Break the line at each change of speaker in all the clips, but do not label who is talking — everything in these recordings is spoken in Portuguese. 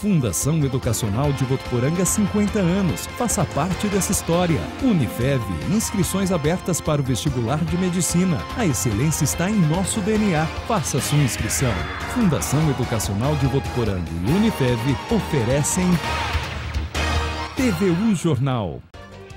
Fundação Educacional de Votuporanga, 50 anos. Faça parte dessa história. Unifev, inscrições abertas para o vestibular de medicina. A excelência está em nosso DNA. Faça sua inscrição. Fundação Educacional de Votuporanga e Unifev oferecem TVU Jornal.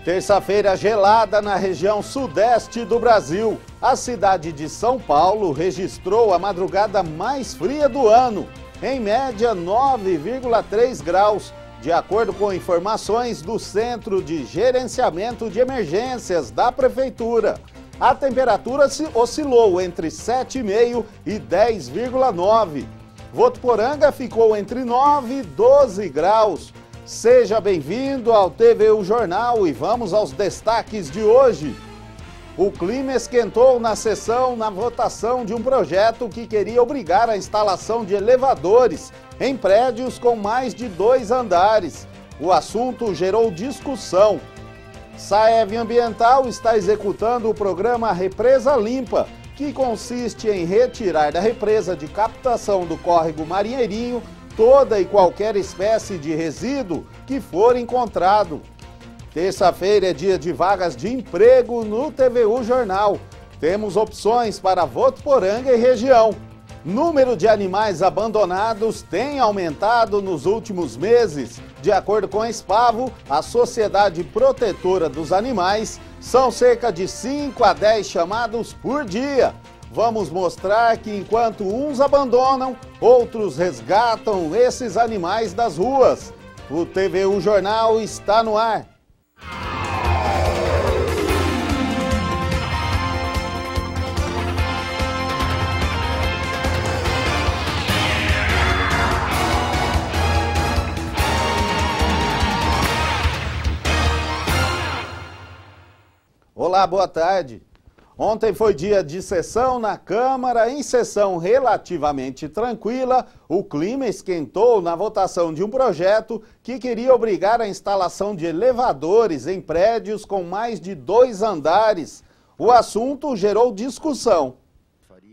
Terça-feira gelada na região sudeste do Brasil. A cidade de São Paulo registrou a madrugada mais fria do ano. Em média, 9,3 graus, de acordo com informações do Centro de Gerenciamento de Emergências da Prefeitura. A temperatura oscilou entre 7,5 e 10,9. Votuporanga ficou entre 9 e 12 graus. Seja bem-vindo ao TVU Jornal e vamos aos destaques de hoje. O clima esquentou na votação de um projeto que queria obrigar a instalação de elevadores em prédios com mais de 2 andares. O assunto gerou discussão. Saev Ambiental está executando o programa Represa Limpa, que consiste em retirar da represa de captação do córrego Marinheirinho toda e qualquer espécie de resíduo que for encontrado. Terça-feira é dia de vagas de emprego no TVU Jornal. Temos opções para Votuporanga e região. Número de animais abandonados tem aumentado nos últimos meses. De acordo com a Espavo, a Sociedade Protetora dos Animais, são cerca de 5 a 10 chamados por dia. Vamos mostrar que enquanto uns abandonam, outros resgatam esses animais das ruas. O TVU Jornal está no ar. Olá, boa tarde. Ontem foi dia de sessão na Câmara. Em sessão relativamente tranquila, o clima esquentou na votação de um projeto que queria obrigar a instalação de elevadores em prédios com mais de 2 andares. O assunto gerou discussão.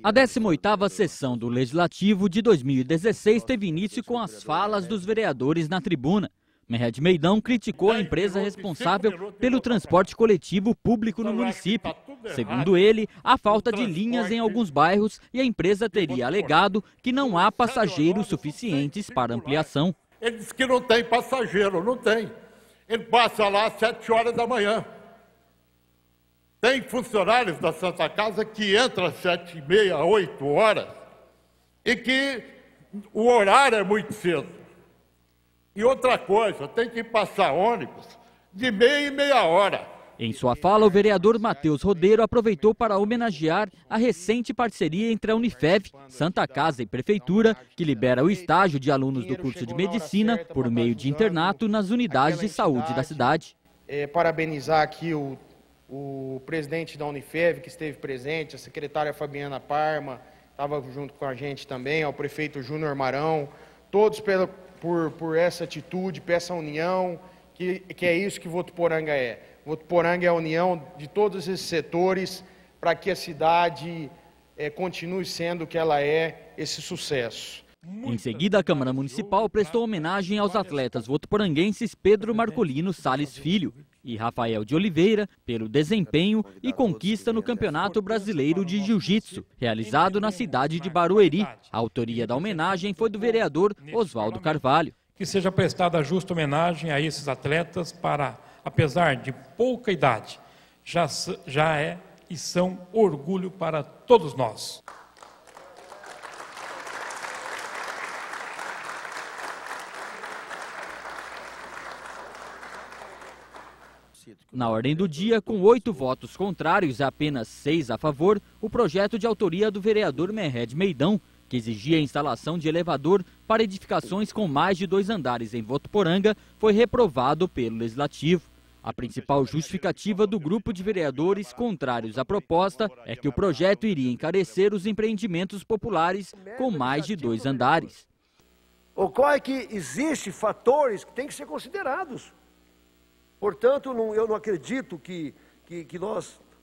A 18ª sessão do Legislativo de 2016 teve início com as falas dos vereadores na tribuna. Merred Meidão criticou a empresa responsável pelo transporte coletivo público no município. Segundo ele, há falta de linhas em alguns bairros e a empresa teria alegado que não há passageiros suficientes para ampliação.
Ele disse que não tem passageiro, não tem. Ele passa lá às 7 horas da manhã. Tem funcionários da Santa Casa que entram às 7h30, 8 horas, e que o horário é muito cedo. E outra coisa, tem que passar ônibus de meia e meia hora.
Em sua fala, o vereador Matheus Rodeiro aproveitou para homenagear a recente parceria entre a Unifev, Santa Casa e Prefeitura, que libera o estágio de alunos do curso de Medicina por meio de internato nas unidades de saúde da cidade.
Parabenizar aqui o presidente da Unifev, que esteve presente, a secretária Fabiana Parma, estava junto com a gente também, ao prefeito Júnior Marão, todos por essa atitude, por essa união, que é isso que Votuporanga é. Votuporanga é a união de todos esses setores para que a cidade continue sendo o que ela é, esse sucesso.
Em seguida, a Câmara Municipal prestou homenagem aos atletas votuporanguenses Pedro Marcolino Salles Filho e Rafael de Oliveira pelo desempenho e conquista no Campeonato Brasileiro de Jiu-Jitsu, realizado na cidade de Barueri. A autoria da homenagem foi do vereador Oswaldo Carvalho.
Que seja prestada a justa homenagem a esses atletas para, apesar de pouca idade, já é e são orgulho para todos nós.
Na ordem do dia, com 8 votos contrários e apenas 6 a favor, o projeto de autoria do vereador Merred Meidão, que exigia a instalação de elevador para edificações com mais de 2 andares em Votuporanga, foi reprovado pelo Legislativo. A principal justificativa do grupo de vereadores contrários à proposta é que o projeto iria encarecer os empreendimentos populares com mais de 2 andares.
Ocorre que existem fatores que têm que ser considerados. Portanto, eu não acredito que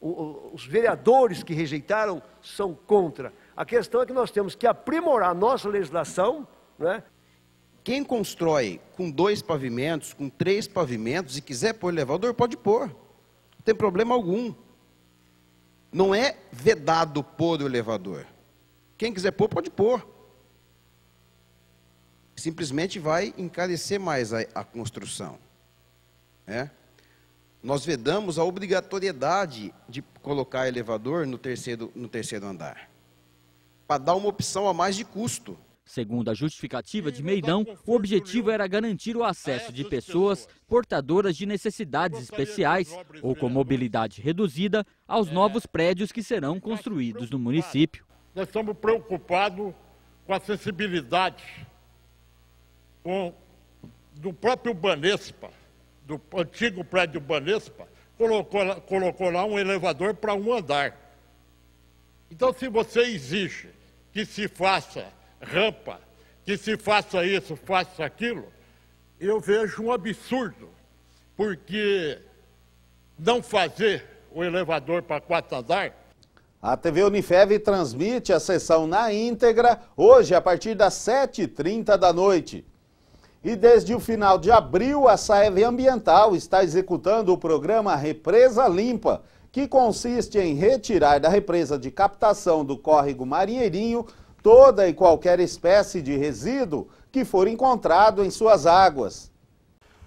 os vereadores que rejeitaram são contra. A questão é que nós temos que aprimorar a nossa legislação, né?
Quem constrói com 2 pavimentos, com 3 pavimentos e quiser pôr elevador, pode pôr. Não tem problema algum. Não é vedado pôr o elevador. Quem quiser pôr, pode pôr. Simplesmente vai encarecer mais a construção. Nós vedamos a obrigatoriedade de colocar elevador no terceiro andar, para dar uma opção a mais de custo.
Segundo a justificativa de Meidão, o objetivo era garantir o acesso de pessoas portadoras de necessidades especiais ou com mobilidade reduzida aos novos prédios que serão construídos no município.
Nós estamos preocupados com a acessibilidade do próprio Banespa, do antigo prédio Banespa, colocou lá um elevador para um andar. Então, se você exige que se faça rampa, que se faça isso, faça aquilo, eu vejo um absurdo, porque não fazer o elevador para 4 andares.
A TV Unifev transmite a sessão na íntegra hoje a partir das 7h30 da noite. E desde o final de abril, a Saev Ambiental está executando o programa Represa Limpa, que consiste em retirar da represa de captação do córrego Marinheirinho toda e qualquer espécie de resíduo que for encontrado em suas águas.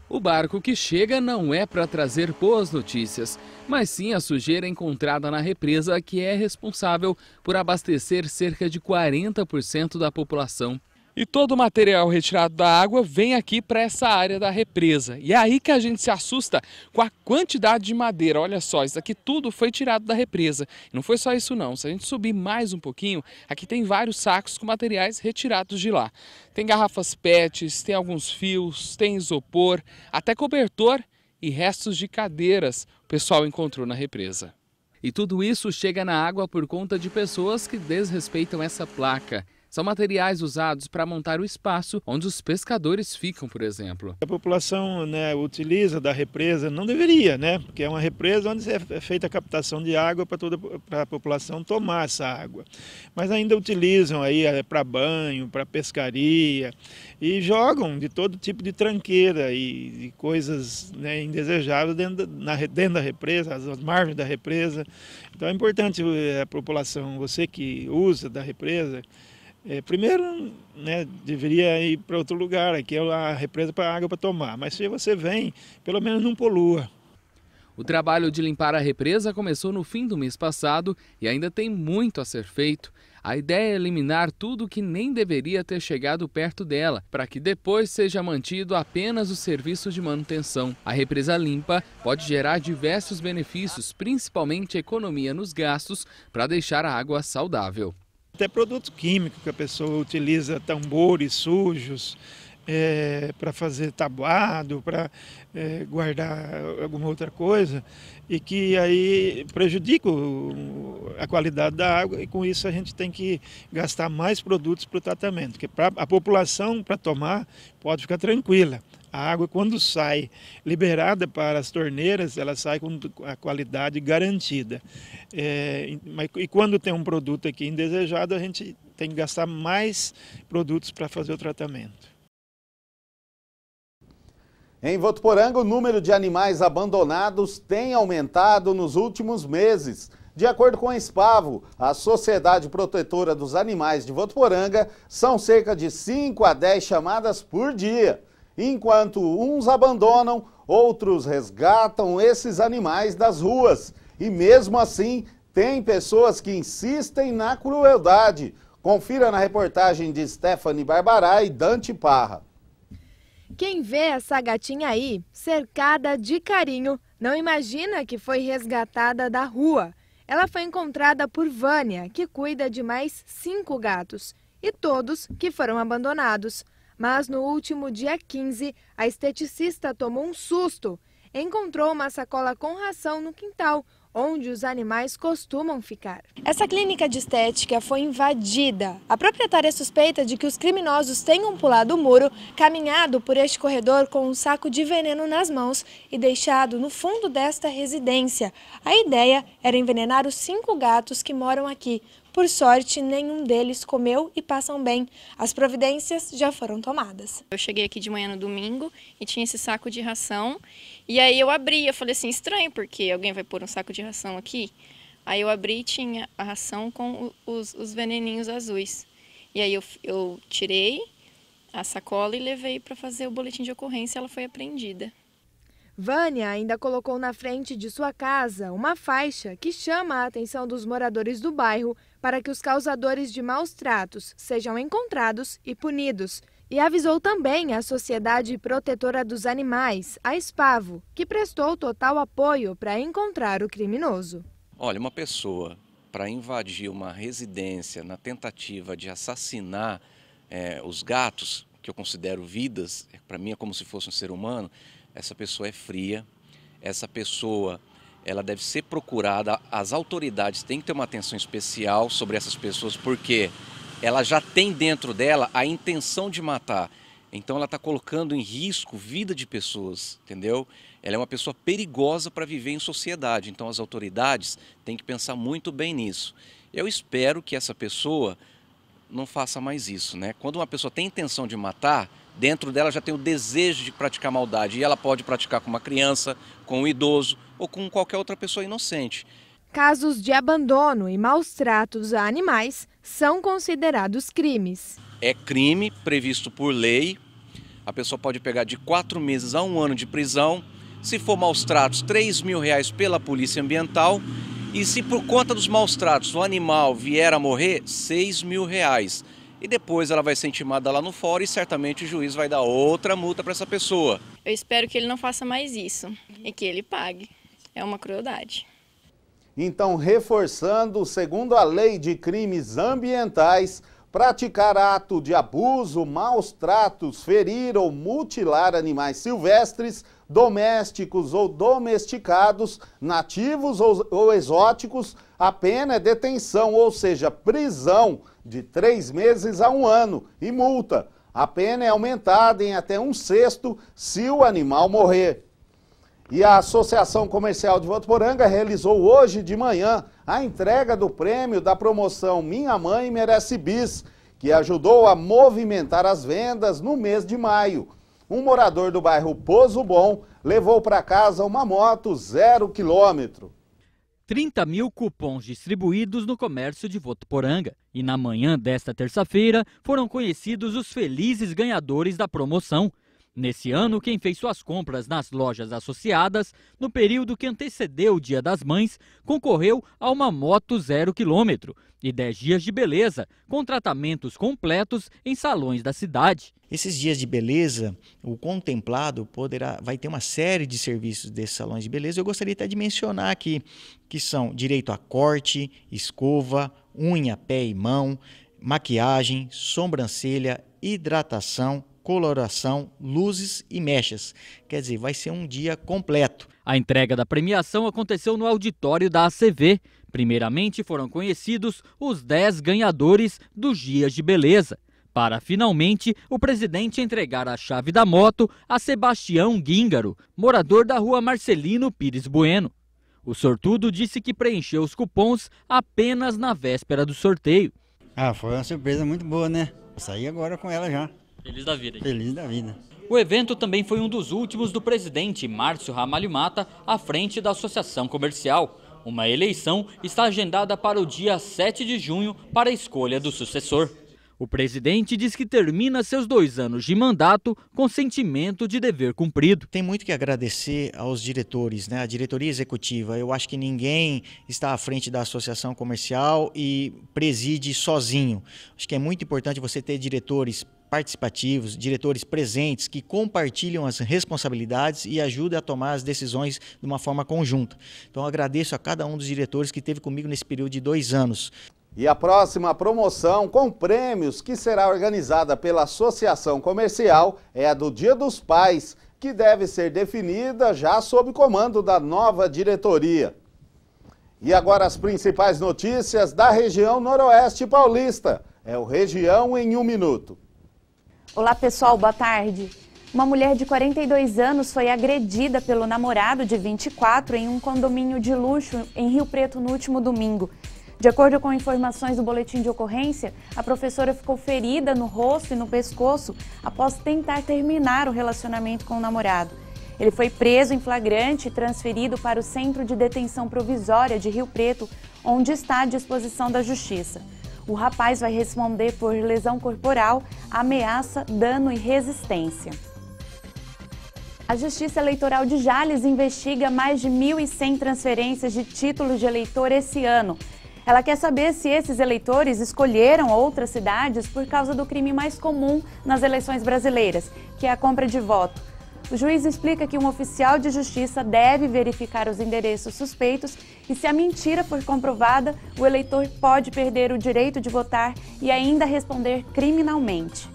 O barco que chega não é para trazer boas notícias, mas sim a sujeira encontrada na represa, que é responsável por abastecer cerca de 40% da população. E todo o material retirado da água vem aqui para essa área da represa. E é aí que a gente se assusta com a quantidade de madeira. Olha só, isso aqui tudo foi tirado da represa. E não foi só isso não. Se a gente subir mais um pouquinho, aqui tem vários sacos com materiais retirados de lá. Tem garrafas PETs, tem alguns fios, tem isopor, até cobertor e restos de cadeiras o pessoal encontrou na represa. E tudo isso chega na água por conta de pessoas que desrespeitam essa placa. São materiais usados para montar o espaço onde os pescadores ficam, por exemplo.
A população, utiliza da represa, não deveria, porque é uma represa onde é feita a captação de água para a população tomar essa água. Mas ainda utilizam aí para banho, para pescaria e jogam de todo tipo de tranqueira e coisas indesejáveis dentro da represa, as margens da represa. Então é importante a população, você que usa da represa, primeiro, deveria ir para outro lugar, aqui é a represa para água para tomar, mas se você vem, pelo menos não polua.
O trabalho de limpar a represa começou no fim do mês passado e ainda tem muito a ser feito. A ideia é eliminar tudo que nem deveria ter chegado perto dela, para que depois seja mantido apenas o serviço de manutenção. A represa limpa pode gerar diversos benefícios, principalmente economia nos gastos, para deixar a água saudável.
Até produtos químicos que a pessoa utiliza, tambores sujos, para fazer tabuado, para guardar alguma outra coisa, e que aí prejudica a qualidade da água, e com isso a gente tem que gastar mais produtos para o tratamento, porque a população, para tomar, pode ficar tranquila. A água, quando sai liberada para as torneiras, ela sai com a qualidade garantida. E quando tem um produto aqui indesejado, a gente tem que gastar mais produtos para fazer o tratamento.
Em Votuporanga, o número de animais abandonados tem aumentado nos últimos meses. De acordo com a Espavo, a Sociedade Protetora dos Animais de Votuporanga, são cerca de 5 a 10 chamadas por dia. Enquanto uns abandonam, outros resgatam esses animais das ruas. E mesmo assim, tem pessoas que insistem na crueldade. Confira na reportagem de Stephanie Barbará e Dante Parra.
Quem vê essa gatinha aí, cercada de carinho, não imagina que foi resgatada da rua. Ela foi encontrada por Vânia, que cuida de mais 5 gatos, e todos que foram abandonados. Mas no último dia 15, a esteticista tomou um susto. Encontrou uma sacola com ração no quintal, onde os animais costumam ficar. Essa clínica de estética foi invadida. A proprietária suspeita de que os criminosos tenham pulado o muro, caminhado por este corredor com um saco de veneno nas mãos e deixado no fundo desta residência. A ideia era envenenar os 5 gatos que moram aqui. Por sorte, nenhum deles comeu e passam bem. As providências já foram tomadas.
Eu cheguei aqui de manhã no domingo e tinha esse saco de ração. E aí eu abri, eu falei assim, estranho, porque alguém vai pôr um saco de ração aqui? Aí eu abri e tinha a ração com os veneninhos azuis. E aí eu tirei a sacola e levei para fazer o boletim de ocorrência, ela foi apreendida.
Vânia ainda colocou na frente de sua casa uma faixa que chama a atenção dos moradores do bairro para que os causadores de maus tratos sejam encontrados e punidos. E avisou também a Sociedade Protetora dos Animais, a Espavo, que prestou total apoio para encontrar o criminoso.
Olha, uma pessoa para invadir uma residência na tentativa de assassinar os gatos, que eu considero vidas, para mim é como se fosse um ser humano, essa pessoa é fria, essa pessoa ela deve ser procurada, as autoridades têm que ter uma atenção especial sobre essas pessoas, porque ela já tem dentro dela a intenção de matar, então ela está colocando em risco vida de pessoas, entendeu? Ela é uma pessoa perigosa para viver em sociedade, então as autoridades têm que pensar muito bem nisso. Eu espero que essa pessoa não faça mais isso, né? Quando uma pessoa tem intenção de matar, dentro dela já tem o desejo de praticar maldade, e ela pode praticar com uma criança, com um idoso ou com qualquer outra pessoa inocente.
Casos de abandono e maus tratos a animais são considerados crimes.
É crime previsto por lei, a pessoa pode pegar de 4 meses a 1 ano de prisão, se for maus tratos, R$3.000 pela Polícia Ambiental, e se por conta dos maus tratos o animal vier a morrer, R$6.000. E depois ela vai ser intimada lá no fórum e certamente o juiz vai dar outra multa para essa pessoa.
Eu espero que ele não faça mais isso e que ele pague. É uma crueldade.
Então, reforçando, segundo a Lei de Crimes Ambientais, praticar ato de abuso, maus tratos, ferir ou mutilar animais silvestres, domésticos ou domesticados, nativos ou exóticos, a pena é detenção, ou seja, prisão de 3 meses a 1 ano e multa. A pena é aumentada em até 1/6 se o animal morrer. E a Associação Comercial de Votuporanga realizou hoje de manhã a entrega do prêmio da promoção Minha Mãe Merece Bis, que ajudou a movimentar as vendas no mês de maio. Um morador do bairro Pozo Bom levou para casa uma moto 0 km.
30 mil cupons distribuídos no comércio de Votuporanga. E na manhã desta terça-feira foram conhecidos os felizes ganhadores da promoção. Nesse ano, quem fez suas compras nas lojas associadas, no período que antecedeu o Dia das Mães, concorreu a uma moto 0 km e 10 dias de beleza, com tratamentos completos em salões da cidade.
Esses dias de beleza, o contemplado vai ter uma série de serviços desses salões de beleza. Eu gostaria até de mencionar aqui, que são direito a corte, escova, unha, pé e mão, maquiagem, sobrancelha, hidratação, coloração, luzes e mechas. Quer dizer, vai ser um dia completo.
A entrega da premiação aconteceu no auditório da ACV. Primeiramente foram conhecidos os 10 ganhadores dos dias de beleza, para finalmente o presidente entregar a chave da moto a Sebastião Guíngaro, morador da rua Marcelino Pires Bueno. O sortudo disse que preencheu os cupons apenas na véspera do sorteio.
Foi uma surpresa muito boa, né? Vou sair agora com ela já.
Feliz da vida, hein?
Feliz da vida.
O evento também foi um dos últimos do presidente Márcio Ramalho Mata à frente da Associação Comercial. Uma eleição está agendada para o dia 7 de junho para a escolha do sucessor. O presidente diz que termina seus 2 anos de mandato com sentimento de dever cumprido.
Tem muito que agradecer aos diretores, né? A diretoria executiva. Eu acho que ninguém está à frente da associação comercial e preside sozinho. Acho que é muito importante você ter diretores participativos, diretores presentes que compartilham as responsabilidades e ajudam a tomar as decisões de uma forma conjunta. Então eu agradeço a cada um dos diretores que esteve comigo nesse período de 2 anos.
E a próxima promoção com prêmios que será organizada pela Associação Comercial é a do Dia dos Pais, que deve ser definida já sob comando da nova diretoria. E agora as principais notícias da região noroeste paulista. É o Região em 1 minuto.
Olá pessoal, boa tarde. Uma mulher de 42 anos foi agredida pelo namorado de 24 em um condomínio de luxo em Rio Preto no último domingo. De acordo com informações do boletim de ocorrência, a professora ficou ferida no rosto e no pescoço após tentar terminar o relacionamento com o namorado. Ele foi preso em flagrante e transferido para o Centro de Detenção Provisória de Rio Preto, onde está à disposição da Justiça. O rapaz vai responder por lesão corporal, ameaça, dano e resistência. A Justiça Eleitoral de Jales investiga mais de 1.100 transferências de títulos de eleitor esse ano. Ela quer saber se esses eleitores escolheram outras cidades por causa do crime mais comum nas eleições brasileiras, que é a compra de voto. O juiz explica que um oficial de justiça deve verificar os endereços suspeitos e, se a mentira for comprovada, o eleitor pode perder o direito de votar e ainda responder criminalmente.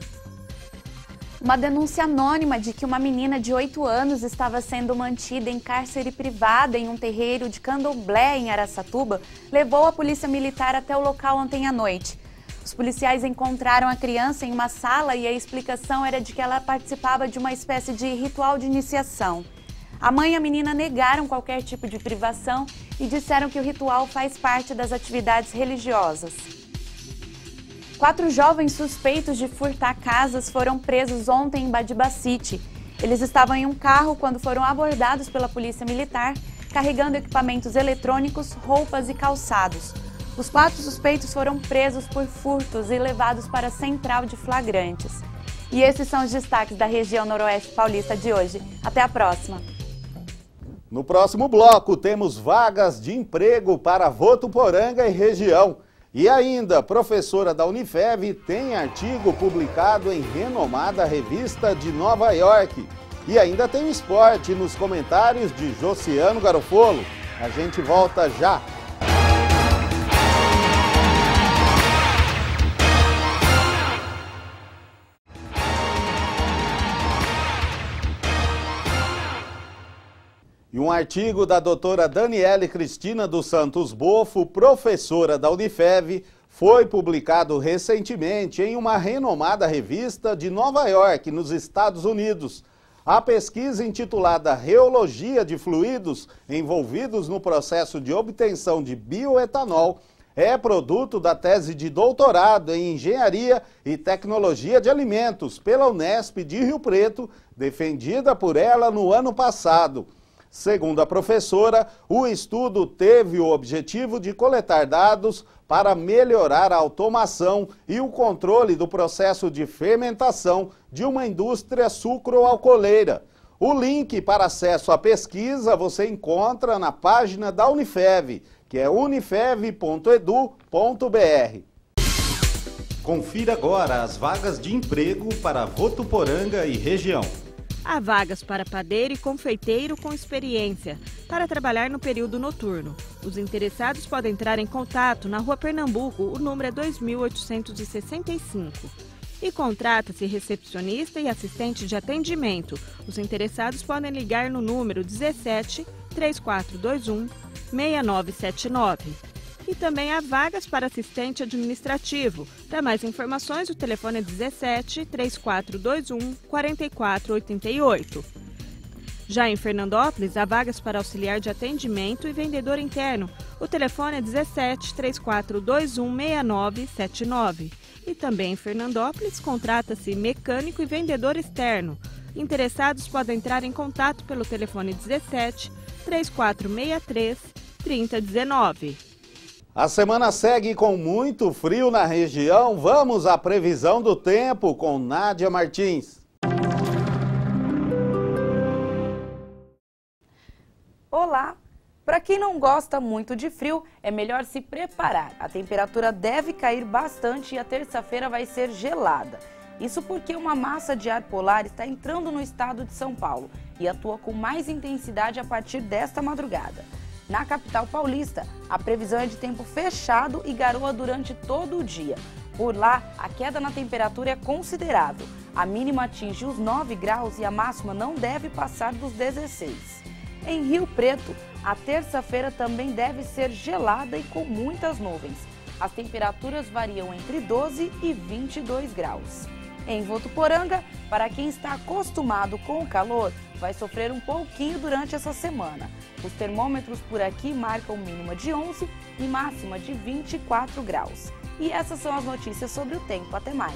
Uma denúncia anônima de que uma menina de 8 anos estava sendo mantida em cárcere privado em um terreiro de Candomblé, em Araçatuba, levou a polícia militar até o local ontem à noite. Os policiais encontraram a criança em uma sala e a explicação era de que ela participava de uma espécie de ritual de iniciação. A mãe e a menina negaram qualquer tipo de privação e disseram que o ritual faz parte das atividades religiosas. 4 jovens suspeitos de furtar casas foram presos ontem em Badibacite. Eles estavam em um carro quando foram abordados pela polícia militar, carregando equipamentos eletrônicos, roupas e calçados. Os 4 suspeitos foram presos por furtos e levados para a central de flagrantes. E esses são os destaques da região noroeste paulista de hoje. Até a próxima!
No próximo bloco temos vagas de emprego para Votuporanga e região. E ainda, professora da Unifev tem artigo publicado em renomada revista de Nova York. E ainda tem o esporte nos comentários de Josiano Garofolo. A gente volta já. E um artigo da doutora Daniele Cristina dos Santos Bofo, professora da Unifev, foi publicado recentemente em uma renomada revista de Nova York, nos Estados Unidos. A pesquisa, intitulada Reologia de Fluidos envolvidos no processo de obtenção de bioetanol, é produto da tese de doutorado em Engenharia e Tecnologia de Alimentos pela Unesp de Rio Preto, defendida por ela no ano passado. Segundo a professora, o estudo teve o objetivo de coletar dados para melhorar a automação e o controle do processo de fermentação de uma indústria sucroalcooleira. O link para acesso à pesquisa você encontra na página da Unifev, que é unifev.edu.br. Confira agora as vagas de emprego para Votuporanga e região.
Há vagas para padeiro e confeiteiro com experiência, para trabalhar no período noturno. Os interessados podem entrar em contato na Rua Pernambuco, o número é 2865. E contrata-se recepcionista e assistente de atendimento. Os interessados podem ligar no número 17 3421 6979. E também há vagas para assistente administrativo. Para mais informações, o telefone é 17 3421 4488. Já em Fernandópolis, há vagas para auxiliar de atendimento e vendedor interno. O telefone é 17 3421 6979. E também em Fernandópolis, contrata-se mecânico e vendedor externo. Interessados podem entrar em contato pelo telefone 17 3463 3019.
A semana segue com muito frio na região. Vamos à previsão do tempo com Nádia Martins.
Olá! Para quem não gosta muito de frio, é melhor se preparar. A temperatura deve cair bastante e a terça-feira vai ser gelada. Isso porque uma massa de ar polar está entrando no estado de São Paulo e atua com mais intensidade a partir desta madrugada. Na capital paulista, a previsão é de tempo fechado e garoa durante todo o dia. Por lá, a queda na temperatura é considerável. A mínima atinge os 9 graus e a máxima não deve passar dos 16. Em Rio Preto, a terça-feira também deve ser gelada e com muitas nuvens. As temperaturas variam entre 12 e 22 graus. Em Votuporanga, para quem está acostumado com o calor, vai sofrer um pouquinho durante essa semana. Os termômetros por aqui marcam mínima de 11 e máxima de 24 graus. E essas são as notícias sobre o tempo. Até mais.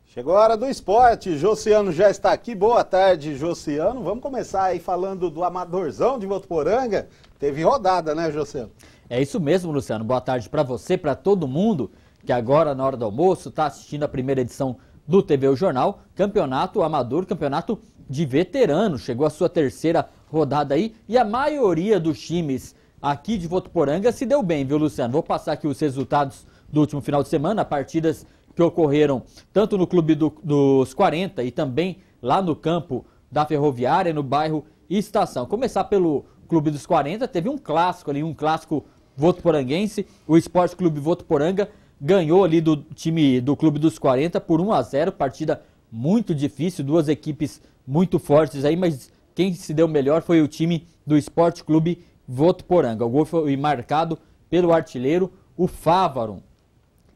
Chegou a hora do esporte, Josiano já está aqui. Boa tarde, Josiano. Vamos começar aí falando do Amadorzão de Votuporanga. Teve rodada, né, Josiano?
É isso mesmo, Luciano. Boa tarde para você, para todo mundo que agora, na hora do almoço, está assistindo a primeira edição do TV O Jornal. Campeonato amador, campeonato de veteranos. Chegou a sua terceira rodada aí e a maioria dos times aqui de Votuporanga se deu bem, viu, Luciano? Vou passar aqui os resultados do último final de semana, partidas que ocorreram tanto no Clube dos 40 e também lá no campo da Ferroviária, no bairro Estação. Começar pelo Clube dos 40, teve um clássico ali, um clássico votuporanguense. O Esporte Clube Votuporanga ganhou ali do time do Clube dos 40 por 1-0, partida muito difícil, duas equipes muito fortes aí, mas quem se deu melhor foi o time do Esporte Clube Votuporanga. O gol foi marcado pelo artilheiro, o Fávaro.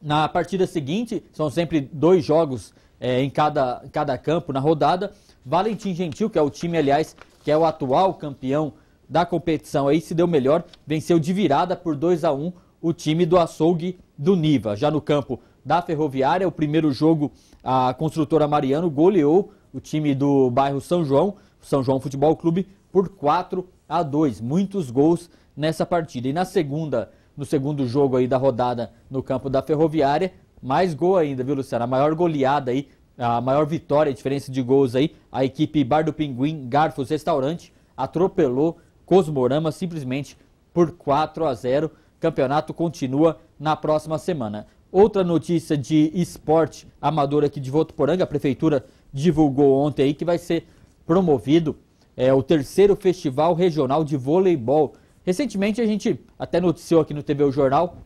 Na partida seguinte, são sempre 2 jogos em cada campo na rodada. Valentim Gentil, que é o time, aliás, que é o atual campeão da competição, aí se deu melhor, venceu de virada por 2-1 o time do Açougue do Niva. Já no campo da Ferroviária, o primeiro jogo, a Construtora Mariano goleou o time do bairro São João Futebol Clube, por 4-2. Muitos gols nessa partida. E no segundo jogo aí da rodada no campo da Ferroviária, mais gol ainda, viu, Luciano? A maior goleada aí, a maior vitória, a diferença de gols aí, a equipe Bar do Pinguim, Garfos Restaurante, atropelou Cosmorama simplesmente por 4-0. Campeonato continua na próxima semana. Outra notícia de esporte amador aqui de Votuporanga, a prefeitura divulgou ontem aí que vai ser promovido o terceiro Festival Regional de Voleibol. Recentemente a gente até noticiou aqui no TV O Jornal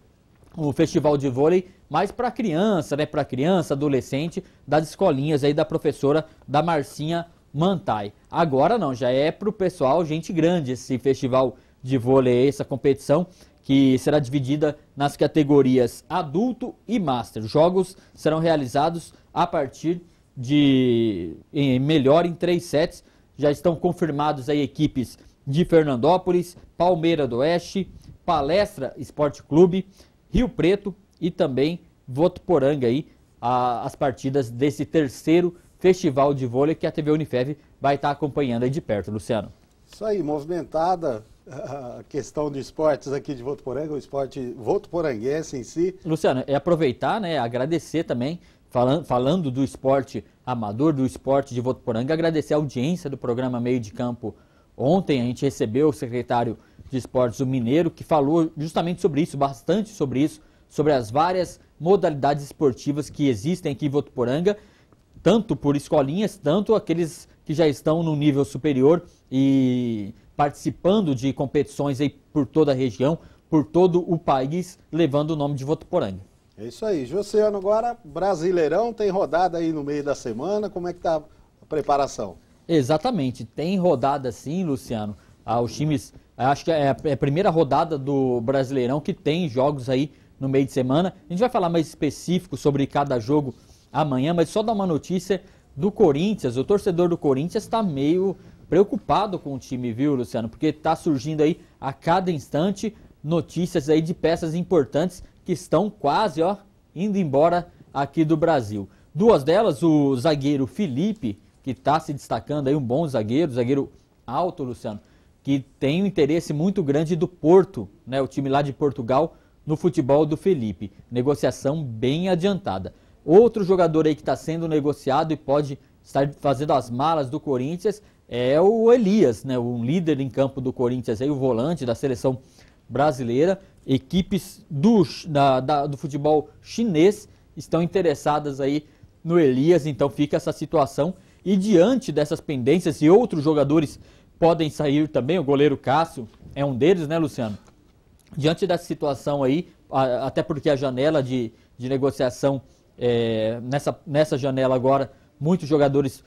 o festival de vôlei, mas para criança, né, para criança, adolescente, das escolinhas aí da professora da Marcinha Mantai. Agora não, já é para o pessoal, gente grande, esse festival de vôlei, essa competição que será dividida nas categorias adulto e master. Jogos serão realizados a partir de melhor em 3 sets. Já estão confirmados aí equipes de Fernandópolis, Palmeira do Oeste, Palestra Esporte Clube, Rio Preto e também Votuporanga aí, as partidas desse terceiro festival de vôlei que a TV Unifev vai estar acompanhando aí de perto, Luciano.
Isso aí, movimentada a questão de esportes aqui de Votuporanga, o esporte votuporanguense em si.
Luciano, é aproveitar, né, agradecer também, falando do esporte amador, do esporte de Votuporanga, agradecer a audiência do programa Meio de Campo. Ontem a gente recebeu o secretário de Esportes, o Mineiro, que falou justamente sobre isso, bastante sobre isso, sobre as várias modalidades esportivas que existem aqui em Votuporanga, tanto por escolinhas, tanto aqueles que já estão no nível superior e participando de competições aí por toda a região, por todo o país, levando o nome de Votuporanga.
É isso aí. Josiano, agora Brasileirão, tem rodada aí no meio da semana, como é que está a preparação?
Exatamente, tem rodada sim, Luciano. Os times, acho que é a primeira rodada do Brasileirão que tem jogos aí no meio de semana. A gente vai falar mais específico sobre cada jogo amanhã, mas só dar uma notícia do Corinthians. O torcedor do Corinthians está meio preocupado com o time, viu, Luciano? Porque está surgindo aí a cada instante notícias aí de peças importantes que estão quase, indo embora aqui do Brasil. 2 delas, o zagueiro Felipe, que está se destacando aí, um bom zagueiro alto, Luciano, que tem um interesse muito grande do Porto, né, o time lá de Portugal, no futebol do Felipe. Negociação bem adiantada. Outro jogador aí que está sendo negociado e pode estar fazendo as malas do Corinthians é o Elias, né, um líder em campo do Corinthians, aí, o volante da seleção brasileira. Equipes do futebol chinês estão interessadas aí no Elias, então fica essa situação. E diante dessas pendências, e outros jogadores podem sair também, o goleiro Cássio é um deles, né, Luciano? Diante dessa situação aí, até porque a janela de negociação, nessa janela agora, muitos jogadores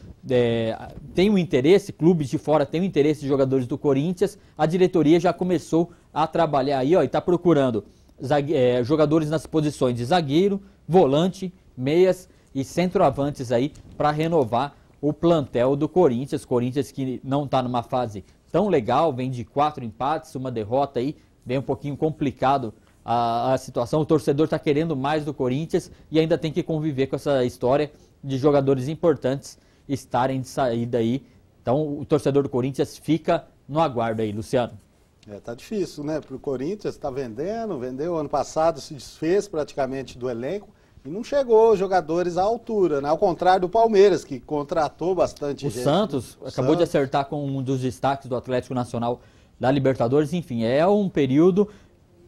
têm um interesse, clubes de fora têm um interesse de jogadores do Corinthians, a diretoria já começou a trabalhar aí, e está procurando jogadores nas posições de zagueiro, volante, meias e centroavantes aí para renovar o plantel do Corinthians. Corinthians que não está numa fase tão legal, vem de 4 empates, uma derrota aí, vem um pouquinho complicado a situação. O torcedor está querendo mais do Corinthians e ainda tem que conviver com essa história de jogadores importantes estarem de saída aí. Então o torcedor do Corinthians fica no aguardo aí, Luciano.
Tá difícil, né? Para o Corinthians, está vendeu ano passado, se desfez praticamente do elenco e não chegou jogadores à altura, né? Ao contrário do Palmeiras, que contratou bastante gente.
O Santos acabou de acertar com um dos destaques do Atlético Nacional da Libertadores. Enfim, é um período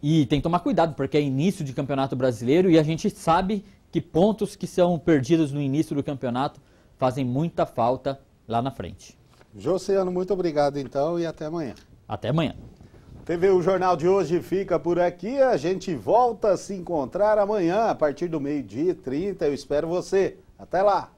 e tem que tomar cuidado, porque é início de Campeonato Brasileiro e a gente sabe que pontos que são perdidos no início do campeonato fazem muita falta lá na frente.
Josiano, muito obrigado então e até amanhã.
Até amanhã.
TV O Jornal de hoje fica por aqui. A gente volta a se encontrar amanhã a partir do 12h30. Eu espero você. Até lá.